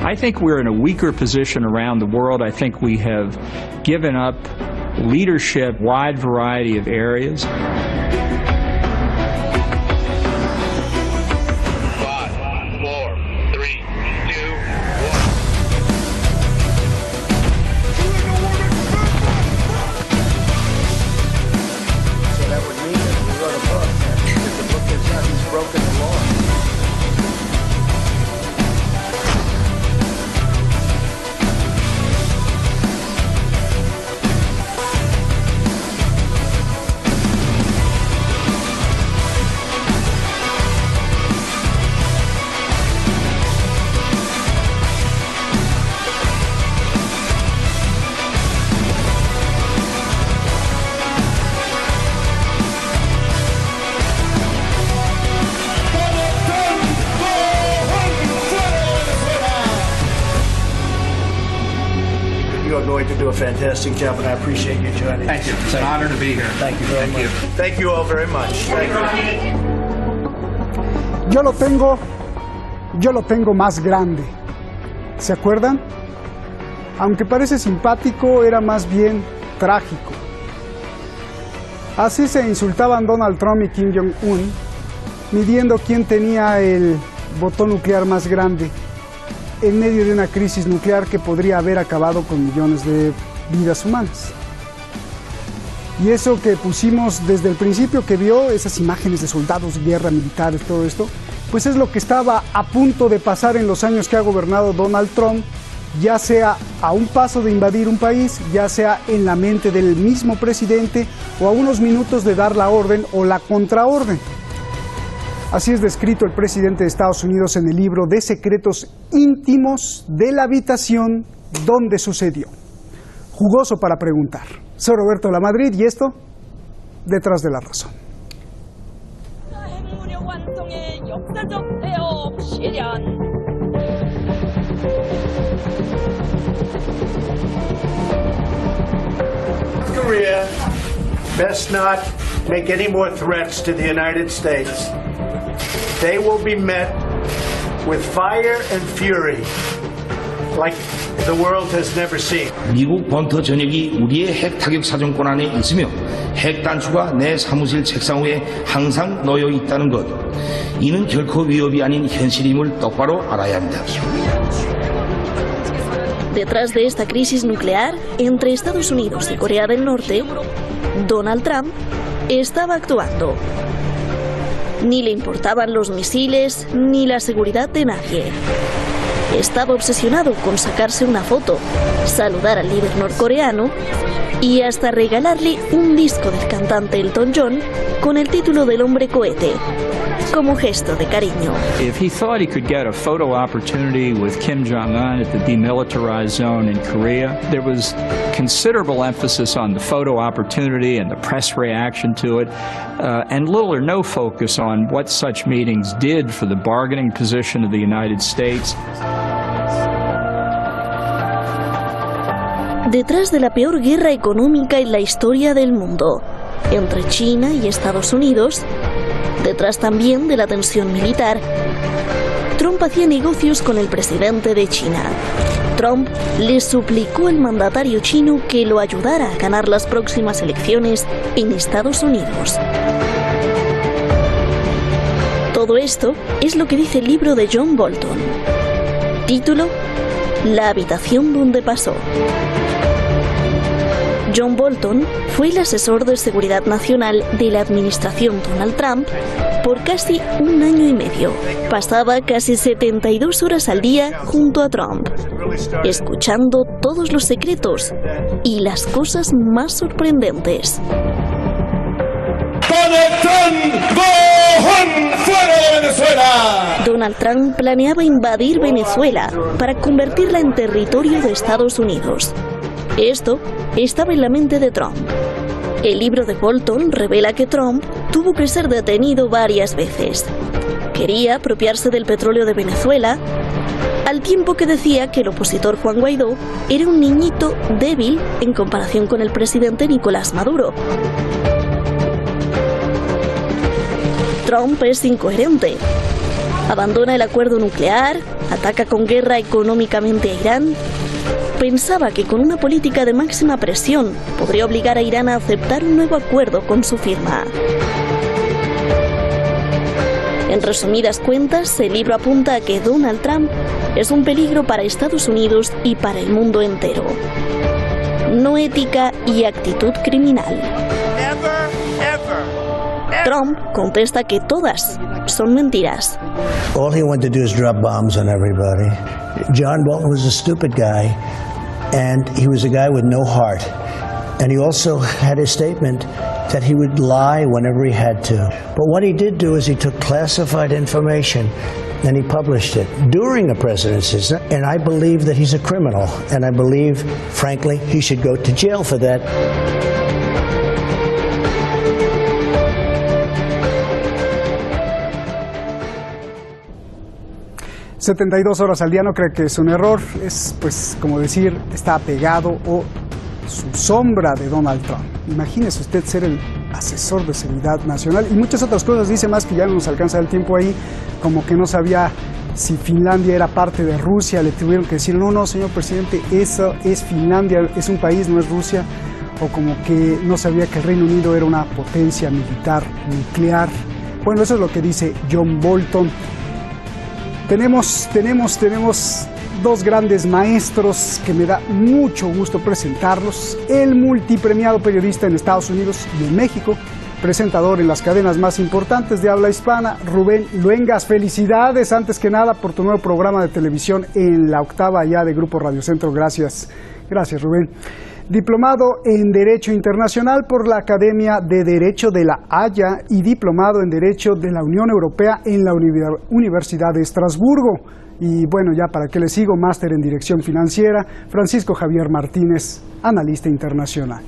I think we're in a weaker position around the world. I think we have given up leadership, wide variety of areas. 5, 4, 3, 2, 1. So that would mean that we wrote a book. That the book is not, he's broken the law. You are going to do a fantastic job, and I appreciate you joining us. Thank you. It's an honor to be here. Thank you very much. Thank you all very much. Thank you. Yo lo tengo más grande. ¿Se acuerdan? Aunque parece simpático, era más bien trágico. Así se insultaban Donald Trump y Kim Jong-un, midiendo quién tenía el botón nuclear más grande, en medio de una crisis nuclear que podría haber acabado con millones de vidas humanas. Y eso que pusimos desde el principio que vio, esas imágenes de soldados, guerra, militares, todo esto, pues es lo que estaba a punto de pasar en los años que ha gobernado Donald Trump, ya sea a un paso de invadir un país, ya sea en la mente del mismo presidente o a unos minutos de dar la orden o la contraorden. Así es descrito el presidente de Estados Unidos en el libro de secretos íntimos de la habitación donde sucedió. Jugoso para preguntar. Soy Roberto Lamadrid y esto, Detrás de la Razón. Korea best not make any more threats to the United States. They will be met with fire and fury like the world has never seen. 미국 번터 전역이 우리의 핵 타격 사정권 안에 있으며 핵 단추가 내 사무실 책상 위에 항상 놓여 있다는 것. 이는 결코 위협이 아닌 현실임을 똑바로 알아야 합니다. Detrás de esta crisis nuclear entre Estados Unidos y Corea del Norte, Donald Trump estaba actuando. Ni le importaban los misiles ni la seguridad de nadie. Estaba obsesionado con sacarse una foto, saludar al líder norcoreano y hasta regalarle un disco del cantante Elton John con el título del hombre cohete, como gesto de cariño. If he thought he could get a photo opportunity with Kim Jong-un at the demilitarized zone in Korea, there was considerable emphasis on the photo opportunity and the press reaction to it, and little or no focus on what such meetings did for the bargaining position of the United States. Detrás de la peor guerra económica en la historia del mundo, entre China y Estados Unidos, detrás también de la tensión militar, Trump hacía negocios con el presidente de China. Trump le suplicó al mandatario chino que lo ayudara a ganar las próximas elecciones en Estados Unidos. Todo esto es lo que dice el libro de John Bolton. Título: La habitación donde pasó. John Bolton fue el asesor de seguridad nacional de la administración Donald Trump por casi un año y medio. Pasaba casi 72 horas al día junto a Trump, escuchando todos los secretos y las cosas más sorprendentes. Donald Trump planeaba invadir Venezuela para convertirla en territorio de Estados Unidos. Esto estaba en la mente de Trump. El libro de Bolton revela que Trump tuvo que ser detenido varias veces, quería apropiarse del petróleo de Venezuela, al tiempo que decía que el opositor Juan Guaidó era un niñito débil en comparación con el presidente Nicolás Maduro. Trump es incoherente. Abandona el acuerdo nuclear, ataca con guerra económicamente a Irán. Pensaba que con una política de máxima presión podría obligar a Irán a aceptar un nuevo acuerdo con su firma. En resumidas cuentas, el libro apunta a que Donald Trump es un peligro para Estados Unidos y para el mundo entero. No ética y actitud criminal. Trump contesta que todas son mentiras. All he wanted to do is drop bombs on everybody. John Bolton was a stupid guy, and he was a guy with no heart. And he also had a statement that he would lie whenever he had to. But what he did do is he took classified information and he published it during a presidency. And I believe that he's a criminal. And I believe, frankly, he should go to jail for that. 72 horas al día no cree que es un error, es pues como decir, está apegado o su sombra de Donald Trump. Imagínese usted ser el asesor de seguridad nacional y muchas otras cosas, dice más que ya no nos alcanza el tiempo ahí, como que no sabía si Finlandia era parte de Rusia, le tuvieron que decir, no, señor presidente, eso es Finlandia, es un país, no es Rusia, o como que no sabía que el Reino Unido era una potencia militar nuclear. Bueno, eso es lo que dice John Bolton. Tenemos dos grandes maestros que me da mucho gusto presentarlos. El multipremiado periodista en Estados Unidos y en México, presentador en las cadenas más importantes de habla hispana, Rubén Luengas. Felicidades, antes que nada, por tu nuevo programa de televisión en la octava ya de Grupo Radio Centro. Gracias, Rubén. Diplomado en Derecho Internacional por la Academia de Derecho de la Haya y diplomado en Derecho de la Unión Europea en la Universidad de Estrasburgo. Y bueno, ya para qué le sigo, máster en Dirección Financiera, Francisco Javier Martínez, analista internacional.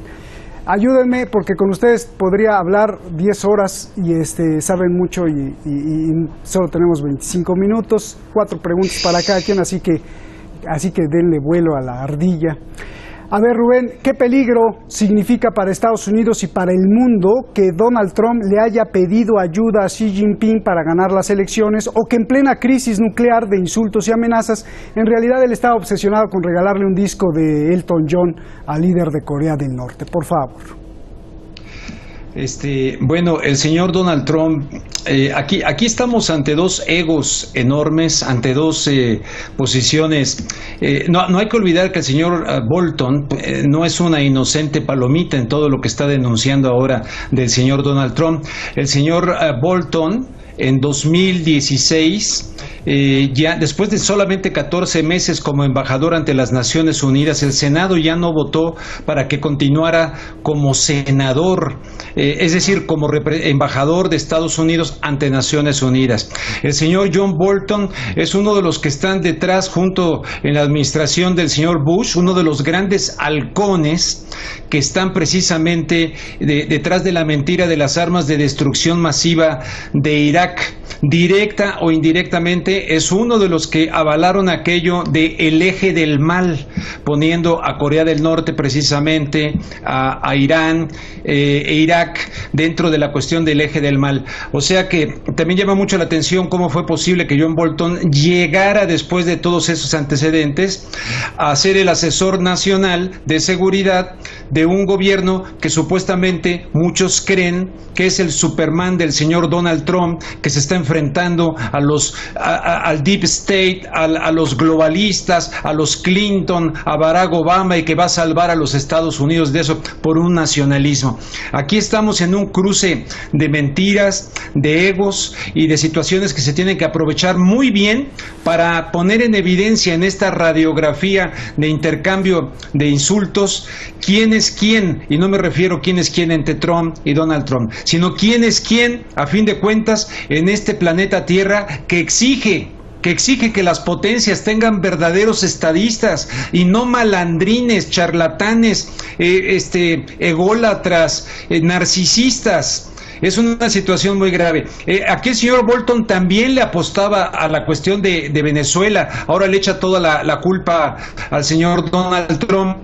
Ayúdenme porque con ustedes podría hablar 10 horas y saben mucho y solo tenemos 25 minutos, 4 preguntas para cada quien, así que denle vuelo a la ardilla. A ver, Rubén, ¿qué peligro significa para Estados Unidos y para el mundo que Donald Trump le haya pedido ayuda a Xi Jinping para ganar las elecciones o que en plena crisis nuclear de insultos y amenazas, en realidad él estaba obsesionado con regalarle un disco de Elton John al líder de Corea del Norte? Por favor. Bueno, el señor Donald Trump, aquí estamos ante dos egos enormes, ante dos posiciones. No hay que olvidar que el señor Bolton no es una inocente palomita en todo lo que está denunciando ahora del señor Donald Trump. El señor Bolton, en 2016, ya después de solamente 14 meses como embajador ante las Naciones Unidas, el Senado ya no votó para que continuara como senador, es decir, como embajador de Estados Unidos ante Naciones Unidas. El señor John Bolton es uno de los que están detrás, junto en la administración del señor Bush, uno de los grandes halcones que están precisamente detrás de la mentira de las armas de destrucción masiva de Irak. Directa o indirectamente es uno de los que avalaron aquello de el eje del mal, poniendo a Corea del Norte precisamente, a Irán e Irak dentro de la cuestión del eje del mal. O sea que también llama mucho la atención cómo fue posible que John Bolton llegara, después de todos esos antecedentes, a ser el asesor nacional de seguridad de un gobierno que supuestamente muchos creen que es el Superman del señor Donald Trump, que se está enfrentando al Deep State, a los globalistas, a los Clinton, a Barack Obama, y que va a salvar a los Estados Unidos de eso por un nacionalismo. Aquí estamos en un cruce de mentiras, de egos y de situaciones que se tienen que aprovechar muy bien para poner en evidencia en esta radiografía de intercambio de insultos quién es quién, y no me refiero quién es quién entre Trump y Donald Trump, sino quién es quién, a fin de cuentas, en este planeta Tierra que exige que las potencias tengan verdaderos estadistas y no malandrines, charlatanes, ególatras, narcisistas. Es una situación muy grave. Aquí el señor Bolton también le apostaba a la cuestión de Venezuela. Ahora le echa toda la culpa al señor Donald Trump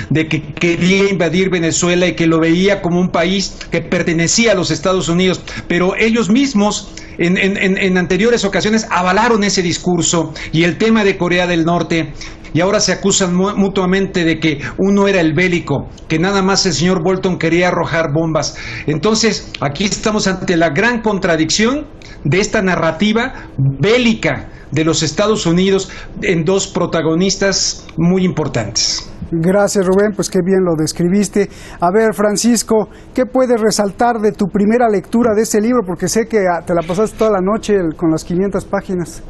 de que quería invadir Venezuela y que lo veía como un país que pertenecía a los Estados Unidos. Pero ellos mismos en anteriores ocasiones avalaron ese discurso y el tema de Corea del Norte, y ahora se acusan mutuamente de que uno era el bélico, que nada más el señor Bolton quería arrojar bombas. Entonces, aquí estamos ante la gran contradicción de esta narrativa bélica de los Estados Unidos en dos protagonistas muy importantes. Gracias, Rubén, pues qué bien lo describiste. A ver, Francisco, ¿qué puedes resaltar de tu primera lectura de ese libro? Porque sé que te la pasaste toda la noche con las 500 páginas.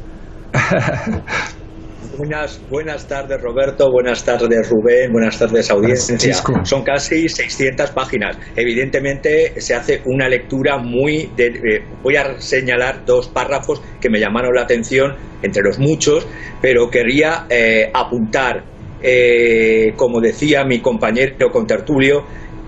Buenas tardes, Roberto, buenas tardes, Rubén, buenas tardes, audiencia. Francisco. Son casi 600 páginas. Evidentemente se hace una lectura voy a señalar 2 párrafos que me llamaron la atención, entre los muchos, pero quería apuntar, como decía mi compañero contertulio,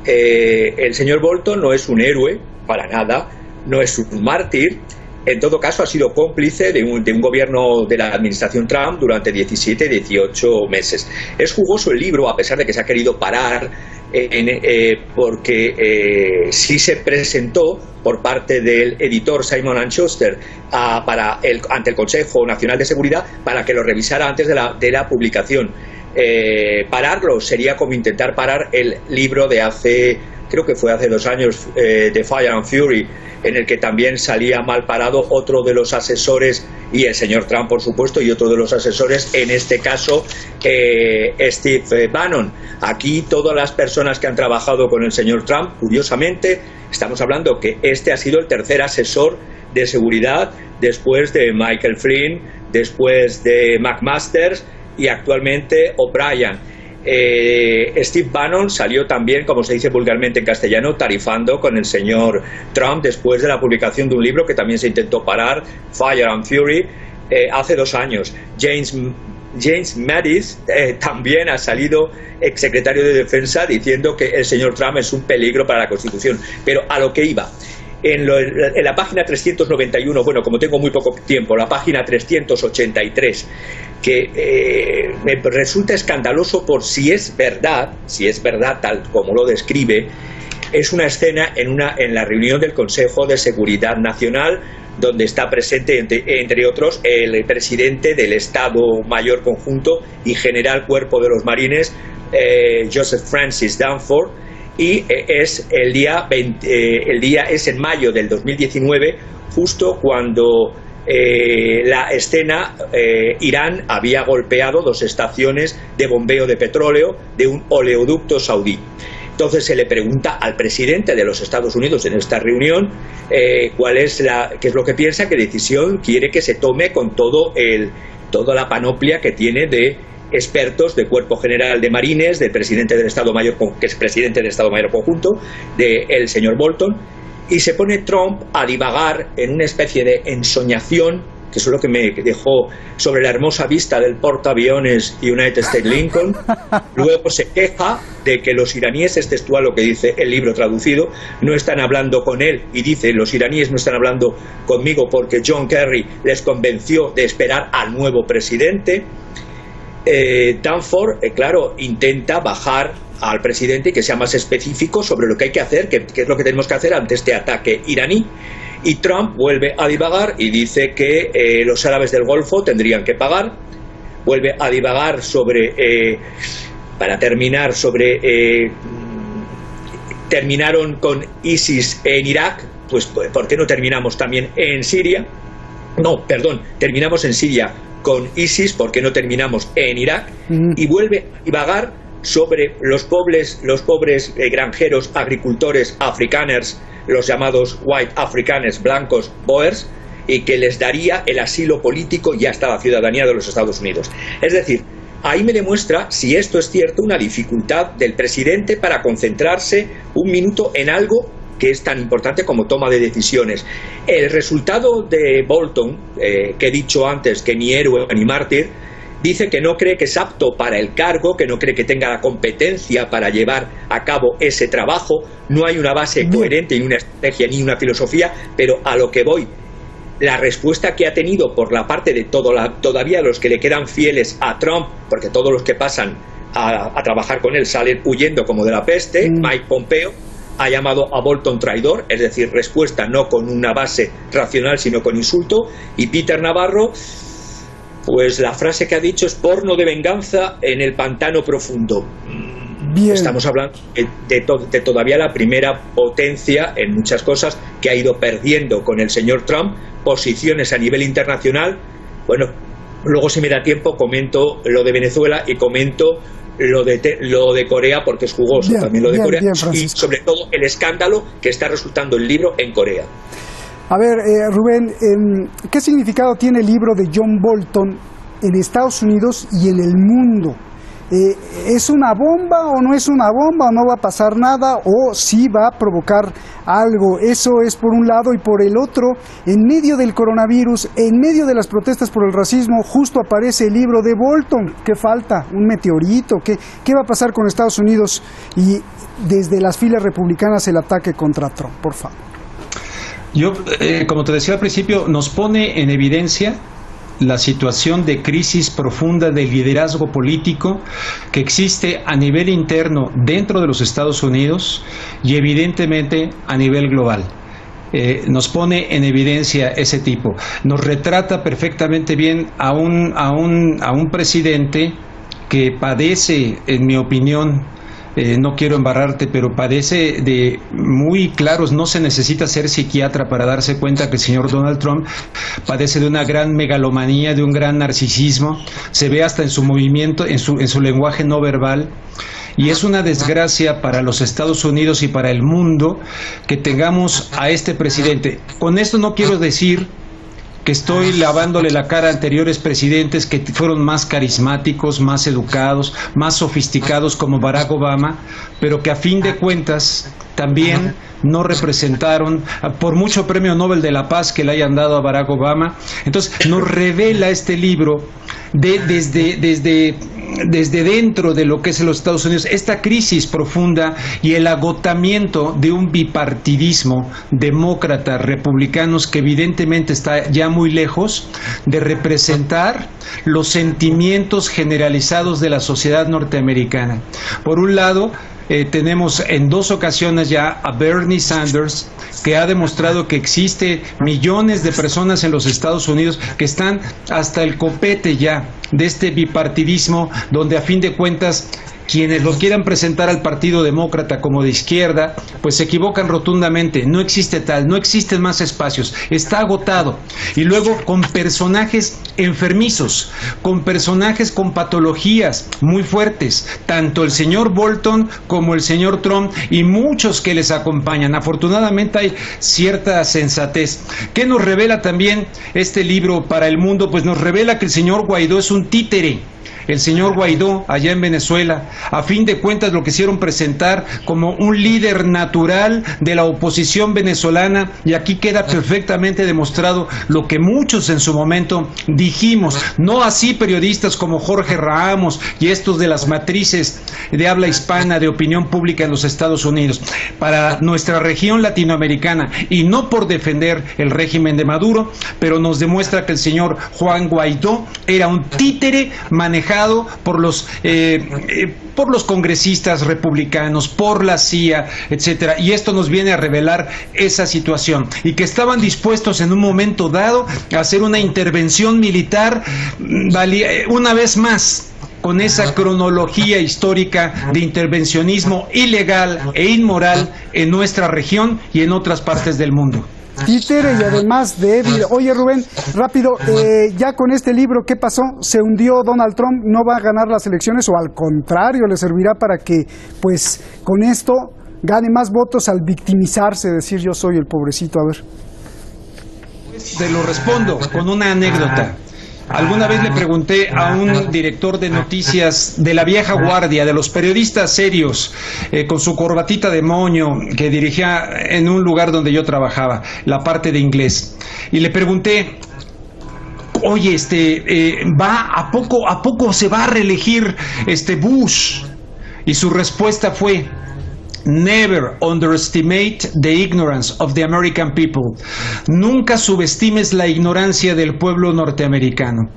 el señor Bolton no es un héroe, para nada, no es un mártir. En todo caso, ha sido cómplice de un gobierno de la administración Trump durante 17, 18 meses. Es jugoso el libro, a pesar de que se ha querido parar, porque sí se presentó por parte del editor Simon & Schuster ante el Consejo Nacional de Seguridad para que lo revisara antes de la publicación. Pararlo sería como intentar parar el libro de creo que fue hace 2 años, de Fire and Fury, en el que también salía mal parado otro de los asesores, y el señor Trump, por supuesto, y otro de los asesores, en este caso Steve Bannon. Aquí todas las personas que han trabajado con el señor Trump, curiosamente, estamos hablando que este ha sido el tercer asesor de seguridad después de Michael Flynn, después de McMaster y actualmente O'Brien. Steve Bannon salió también, como se dice vulgarmente en castellano, tarifando con el señor Trump después de la publicación de un libro que también se intentó parar, Fire and Fury, hace 2 años. James Mattis también ha salido exsecretario de Defensa diciendo que el señor Trump es un peligro para la Constitución. Pero a lo que iba, en la página 391, bueno, como tengo muy poco tiempo, la página 383, que me resulta escandaloso por si es verdad tal como lo describe. Es una escena en la reunión del Consejo de Seguridad Nacional, donde está presente, entre otros, el presidente del Estado Mayor Conjunto y General Cuerpo de los Marines, Joseph Francis Dunford, y es el día es en mayo del 2019, justo cuando la escena, Irán había golpeado 2 estaciones de bombeo de petróleo de un oleoducto saudí. Entonces se le pregunta al presidente de los Estados Unidos en esta reunión qué es lo que piensa, qué decisión quiere que se tome con toda la panoplia que tiene de expertos del Cuerpo General de Marines, del presidente del Estado Mayor, que es presidente del Estado Mayor Conjunto, del señor Bolton. Y se pone Trump a divagar en una especie de ensoñación, que es lo que me dejó, sobre la hermosa vista del portaaviones United States Lincoln. Luego se queja de que los iraníes, es textual lo que dice el libro traducido, no están hablando con él, y dice: los iraníes no están hablando conmigo porque John Kerry les convenció de esperar al nuevo presidente. Dunford, claro, intenta bajar al presidente y que sea más específico sobre lo que hay que hacer, qué es lo que tenemos que hacer ante este ataque iraní. Y Trump vuelve a divagar y dice que los árabes del Golfo tendrían que pagar. Vuelve a divagar para terminar, terminaron con ISIS en Irak, pues ¿por qué no terminamos también en Siria? No, perdón, terminamos en Siria con ISIS, ¿por qué no terminamos en Irak? Y vuelve a divagar sobre los pobres granjeros, agricultores afrikaners, los llamados white afrikaners, blancos boers, y que les daría el asilo político y hasta la ciudadanía de los Estados Unidos. Es decir, ahí me demuestra, si esto es cierto, una dificultad del presidente para concentrarse un minuto en algo que es tan importante como toma de decisiones. El resultado de Bolton, que he dicho antes que ni héroe ni mártir, dice que no cree que es apto para el cargo, que no cree que tenga la competencia para llevar a cabo ese trabajo. No hay una base coherente, ni una estrategia, ni una filosofía, pero a lo que voy, la respuesta que ha tenido por la parte de todavía los que le quedan fieles a Trump, porque todos los que pasan a trabajar con él salen huyendo como de la peste, Mike Pompeo ha llamado a Bolton traidor, es decir, respuesta no con una base racional, sino con insulto, y Peter Navarro, pues la frase que ha dicho es porno de venganza en el pantano profundo. Bien. Estamos hablando de todavía la primera potencia en muchas cosas que ha ido perdiendo con el señor Trump posiciones a nivel internacional. Bueno, luego si me da tiempo comento lo de Venezuela y comento lo de Corea, porque es jugoso también lo de Corea, y sobre todo el escándalo que está resultando el libro en Corea. A ver, Rubén, ¿qué significado tiene el libro de John Bolton en Estados Unidos y en el mundo? ¿Es una bomba o no es una bomba, o no va a pasar nada, o sí va a provocar algo? Eso es por un lado, y por el otro, en medio del coronavirus, en medio de las protestas por el racismo, justo aparece el libro de Bolton. ¿Qué falta? ¿Un meteorito? ¿Qué va a pasar con Estados Unidos y desde las filas republicanas el ataque contra Trump? Por favor. Yo, como te decía al principio, nos pone en evidencia la situación de crisis profunda del liderazgo político que existe a nivel interno dentro de los Estados Unidos y evidentemente a nivel global. Nos pone en evidencia ese tipo. Nos retrata perfectamente bien a un presidente que padece, en mi opinión, no quiero embarrarte, pero padece de muy claros, no se necesita ser psiquiatra para darse cuenta que el señor Donald Trump padece de una gran megalomanía, de un gran narcisismo, se ve hasta en su movimiento, en su lenguaje no verbal, y es una desgracia para los Estados Unidos y para el mundo que tengamos a este presidente. Con esto no quiero decir que estoy lavándole la cara a anteriores presidentes que fueron más carismáticos, más educados, más sofisticados como Barack Obama, pero que a fin de cuentas también no representaron, por mucho premio Nobel de la Paz que le hayan dado a Barack Obama. Entonces nos revela este libro desde dentro de lo que es los Estados Unidos, esta crisis profunda y el agotamiento de un bipartidismo demócrata, republicanos, que evidentemente está ya muy lejos de representar los sentimientos generalizados de la sociedad norteamericana. Por un lado, tenemos en 2 ocasiones ya a Bernie Sanders, que ha demostrado que existe millones de personas en los Estados Unidos que están hasta el copete ya de este bipartidismo, donde a fin de cuentas quienes lo quieran presentar al Partido Demócrata como de izquierda, pues se equivocan rotundamente. No existe tal, no existen más espacios, está agotado. Y luego con personajes enfermizos, con personajes con patologías muy fuertes, tanto el señor Bolton como el señor Trump y muchos que les acompañan. Afortunadamente hay cierta sensatez. ¿Qué nos revela también este libro para el mundo? Pues nos revela que el señor Guaidó es un títere. El señor Guaidó, allá en Venezuela, a fin de cuentas lo quisieron presentar como un líder natural de la oposición venezolana, y aquí queda perfectamente demostrado lo que muchos en su momento dijimos, no así periodistas como Jorge Ramos y estos de las matrices de habla hispana de opinión pública en los Estados Unidos. Para nuestra región latinoamericana, y no por defender el régimen de Maduro, pero nos demuestra que el señor Juan Guaidó era un títere manejado por los congresistas republicanos, por la CIA, etcétera, y esto nos viene a revelar esa situación, y que estaban dispuestos en un momento dado a hacer una intervención militar, una vez más, con esa cronología histórica de intervencionismo ilegal e inmoral en nuestra región y en otras partes del mundo. Títere y además débil. Oye, Rubén, rápido, ya con este libro, ¿qué pasó? ¿Se hundió Donald Trump? ¿No va a ganar las elecciones? ¿O al contrario, le servirá para que, pues, con esto gane más votos al victimizarse, decir yo soy el pobrecito? A ver. Te lo respondo con una anécdota. Alguna vez le pregunté a un director de noticias de la vieja guardia, de los periodistas serios, con su corbatita de moño, que dirigía en un lugar donde yo trabajaba, la parte de inglés. Y le pregunté, oye, ¿a poco se va a reelegir Bush? Y su respuesta fue: Never underestimate the ignorance of the American people. Nunca subestimes la ignorancia del pueblo norteamericano.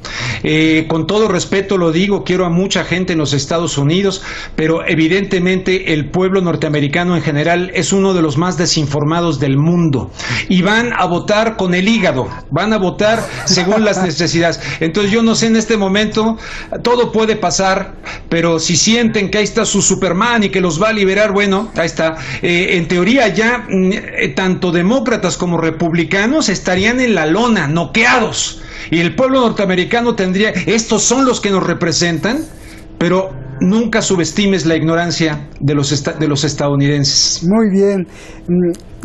Con todo respeto lo digo, quiero a mucha gente en los Estados Unidos, pero evidentemente el pueblo norteamericano en general es uno de los más desinformados del mundo. Y van a votar con el hígado, van a votar según las necesidades. Entonces yo no sé, en este momento todo puede pasar, pero si sienten que ahí está su Superman y que los va a liberar, bueno, ahí está. En teoría ya tanto demócratas como republicanos estarían en la lona, noqueados. Y el pueblo norteamericano tendría, estos son los que nos representan, pero nunca subestimes la ignorancia de los estadounidenses. Muy bien.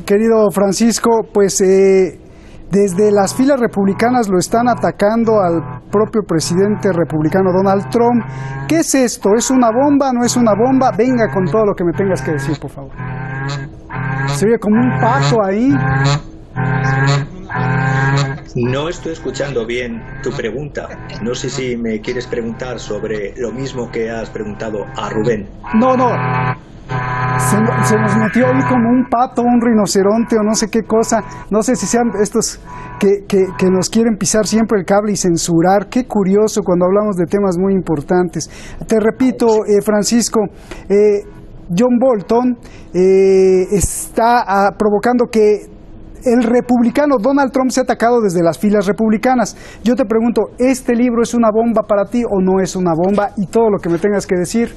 Querido Francisco, pues desde las filas republicanas lo están atacando al propio presidente republicano Donald Trump. ¿Qué es esto? ¿Es una bomba? ¿No es una bomba? Venga con todo lo que me tengas que decir, por favor. Se oye como un pato ahí. No estoy escuchando bien tu pregunta. No sé si me quieres preguntar sobre lo mismo que has preguntado a Rubén. No. Se nos metió ahí como un pato, un rinoceronte o no sé qué cosa. No sé si sean estos que nos quieren pisar siempre el cable y censurar. Qué curioso cuando hablamos de temas muy importantes. Te repito, Francisco, John Bolton está provocando que el republicano Donald Trump se ha atacado desde las filas republicanas. Yo te pregunto, ¿este libro es una bomba para ti o no es una bomba? Y todo lo que me tengas que decir.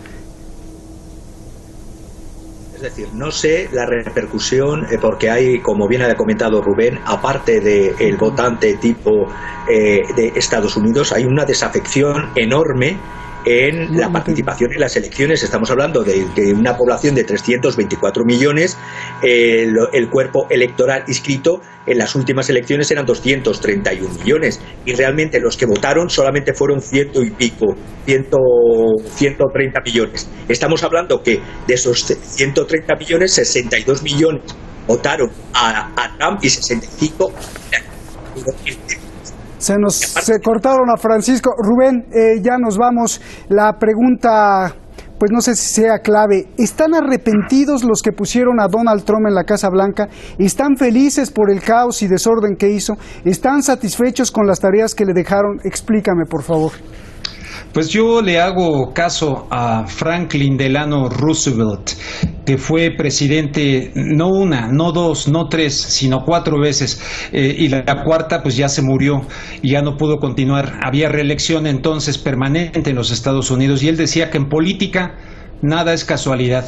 Es decir, no sé la repercusión, porque hay, como bien ha comentado Rubén, aparte del votante tipo de Estados Unidos, hay una desafección enorme en la participación en las elecciones. Estamos hablando de una población de 324 millones, el cuerpo electoral inscrito en las últimas elecciones eran 231 millones, y realmente los que votaron solamente fueron 130 millones. Estamos hablando que de esos 130 millones, 62 millones votaron a Trump y 65 Se cortaron a Francisco. Rubén, ya nos vamos. La pregunta, pues no sé si sea clave. ¿Están arrepentidos los que pusieron a Donald Trump en la Casa Blanca? ¿Están felices por el caos y desorden que hizo? ¿Están satisfechos con las tareas que le dejaron? Explícame, por favor. Pues yo le hago caso a Franklin Delano Roosevelt, que fue presidente no una, no dos, no tres, sino 4 veces, y la cuarta pues ya se murió y ya no pudo continuar. Había reelección entonces permanente en los Estados Unidos y él decía que en política nada es casualidad.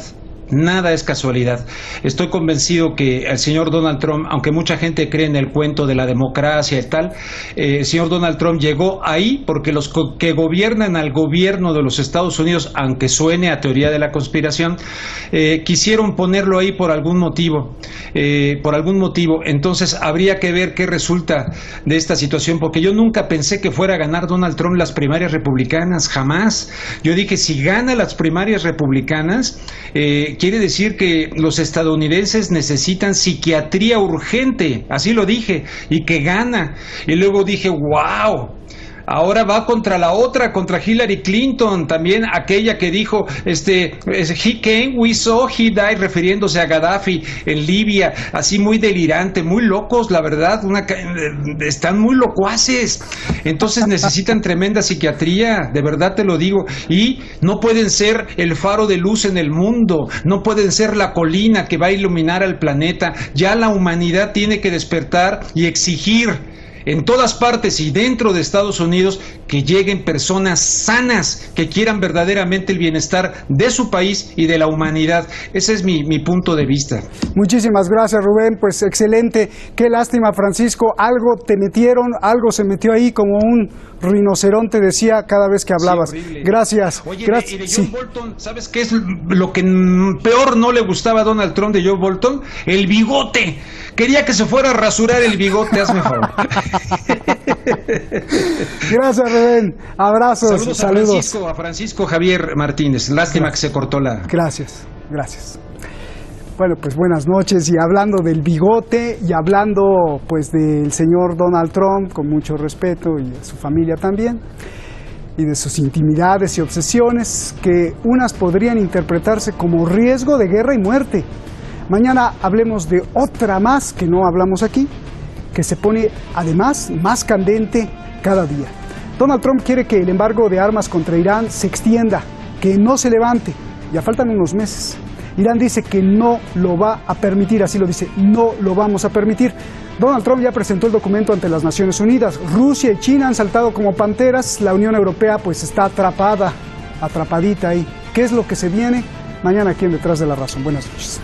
Nada es casualidad. Estoy convencido que el señor Donald Trump, aunque mucha gente cree en el cuento de la democracia y tal, el señor Donald Trump llegó ahí porque los que gobiernan al gobierno de los Estados Unidos, aunque suene a teoría de la conspiración, quisieron ponerlo ahí por algún motivo. Entonces habría que ver qué resulta de esta situación, porque yo nunca pensé que fuera a ganar Donald Trump las primarias republicanas, jamás. Yo dije, si gana las primarias republicanas, quiere decir que los estadounidenses necesitan psiquiatría urgente, así lo dije, y que gana. Y luego dije, wow, ahora va contra la otra, contra Hillary Clinton, también aquella que dijo, he came, we saw, he died, refiriéndose a Gaddafi en Libia, así muy delirante, muy locos, la verdad, están muy locuaces. Entonces necesitan tremenda psiquiatría, de verdad te lo digo, y no pueden ser el faro de luz en el mundo, no pueden ser la colina que va a iluminar al planeta. Ya la humanidad tiene que despertar y exigir en todas partes y dentro de Estados Unidos que lleguen personas sanas que quieran verdaderamente el bienestar de su país y de la humanidad. Ese es mi punto de vista. Muchísimas gracias, Rubén. Pues excelente. Qué lástima, Francisco. Algo te metieron, algo se metió ahí como un rinoceronte, decía cada vez que hablabas. Sí, gracias. Oye, gracias. Y de John Bolton, ¿sabes qué es lo que peor no le gustaba a Donald Trump de John Bolton? El bigote. Quería que se fuera a rasurar el bigote, hazme favor. Gracias, Rubén. Abrazos. Saludos. A Francisco Javier Martínez. Lástima que se cortó la... Gracias. Bueno, pues buenas noches, y hablando del bigote y hablando pues del señor Donald Trump, con mucho respeto, y de su familia también, y de sus intimidades y obsesiones, que unas podrían interpretarse como riesgo de guerra y muerte. Mañana hablemos de otra más que no hablamos aquí, que se pone además más candente cada día. Donald Trump quiere que el embargo de armas contra Irán se extienda, que no se levante. Ya faltan unos meses. Irán dice que no lo va a permitir, así lo dice, no lo vamos a permitir. Donald Trump ya presentó el documento ante las Naciones Unidas. Rusia y China han saltado como panteras. La Unión Europea pues está atrapadita ahí. ¿Qué es lo que se viene? Mañana aquí en Detrás de la Razón. Buenas noches.